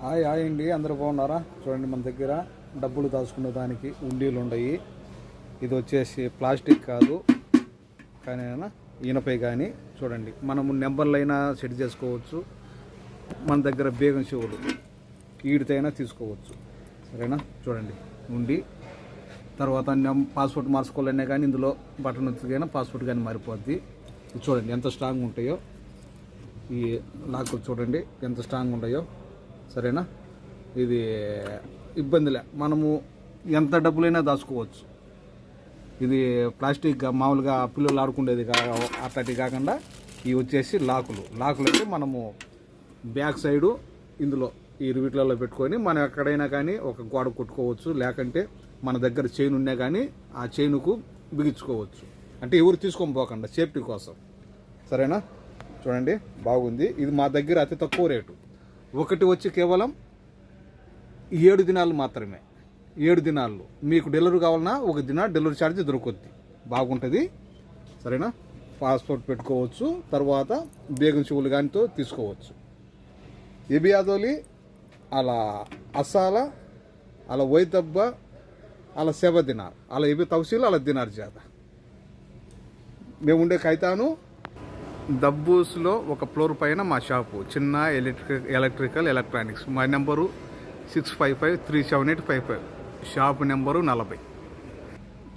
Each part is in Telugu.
హాయ్ హాయ్ అండి, అందరూ బాగున్నారా? చూడండి, మన దగ్గర డబ్బులు దాచుకునే దానికి ఉండీలు ఉన్నాయి. ఇది వచ్చేసి ప్లాస్టిక్ కాదు, కానీ ఇనపై కానీ చూడండి, మనము నెంబర్లైనా సెట్ చేసుకోవచ్చు. మన దగ్గర బేగం చెవులు ఈడితైనా తీసుకోవచ్చు. సరేనా? చూడండి, ఉండి తర్వాత పాస్పోర్ట్ మార్చుకోవాలనే కానీ ఇందులో బటన్ వచ్చికైనా పాస్పోర్ట్ కానీ మారిపోద్ది. చూడండి ఎంత స్ట్రాంగ్ ఉంటాయో ఈ లాకులు, చూడండి ఎంత స్ట్రాంగ్ ఉంటాయో. సరేనా? ఇది ఇబ్బందిలే, మనము ఎంత డబ్బులైనా దాచుకోవచ్చు. ఇది ప్లాస్టిక్ మామూలుగా పిల్లలు ఆడుకునేది అట్లాంటివి కాకుండా ఇవి వచ్చేసి లాకులు అంటే మనము బ్యాక్ సైడు ఇందులో ఈ వీటిలలో పెట్టుకొని మనం ఎక్కడైనా కానీ ఒక గోడ కొట్టుకోవచ్చు, లేకంటే మన దగ్గర చైన్ ఉన్నా కానీ ఆ చైన్కు బిగించుకోవచ్చు. అంటే ఎవరు తీసుకొని పోకుండా సేఫ్టీ కోసం. సరేనా? చూడండి, బాగుంది. ఇది మా దగ్గర అతి తక్కువ రేటు. ఒకటి వచ్చి కేవలం 7 దినాలు మాత్రమే. 7 దినాలు మీకు డెలివరీ కావాలన్నా ఒక దిన డెలివరీ ఛార్జ్ దొరుకుద్ది. బాగుంటుంది. సరేనా? పాస్పోర్ట్ పెట్టుకోవచ్చు, తర్వాత బేగం చెవులు కానితో తీసుకోవచ్చు. ఎబి ఆదోలి అలా అసాల అలా వైతబ్బ అలా 7 దినార్ అలా ఎబి తవసీలు అలా దినార్ చేత మేము ఉండే కైతాను దబ్బూస్లో ఒక ఫ్లోర్ పైన మా షాపు, చిన్న ఎలక్ట్రికల్ ఎలక్ట్రానిక్స్. మా నెంబరు 65537855, షాపు నెంబరు 40.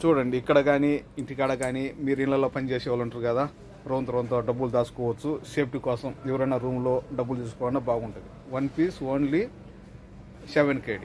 చూడండి, ఇక్కడ కానీ ఇంటికాడ కానీ మీరు ఇళ్ళలో పనిచేసే వాళ్ళు ఉంటారు కదా, రొంత డబ్బులు దాచుకోవచ్చు. సేఫ్టీ కోసం ఎవరైనా రూమ్లో డబ్బులు తీసుకోవాలన్నా బాగుంటుంది. 1 పీస్ ఓన్లీ 7 KD.